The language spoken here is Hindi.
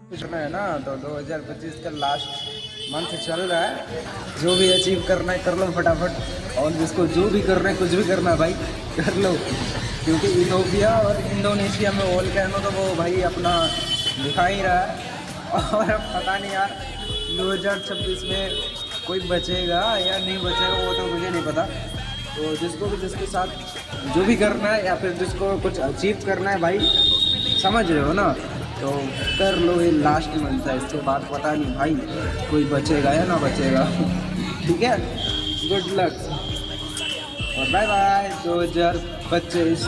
कुछ में है ना, तो 2025 का लास्ट मंथ चल रहा है। जो भी अचीव करना है कर लो फटाफट, और जिसको जो भी करना है कुछ भी करना है भाई कर लो, क्योंकि इथोपिया और इंडोनेशिया में वॉल कैनो तो वो भाई अपना दिखा ही रहा है। और अब पता नहीं यार 2026 में कोई बचेगा या नहीं बचेगा वो तो मुझे नहीं पता। तो जिसको भी जिसके साथ जो भी करना है या फिर जिसको कुछ अचीव करना है भाई, समझ रहे हो ना, तो कर लो। ये लास्ट मंथ है, इसके बाद पता नहीं भाई कोई बचेगा या ना बचेगा। ठीक है, गुड लक और बाय बाय 2025।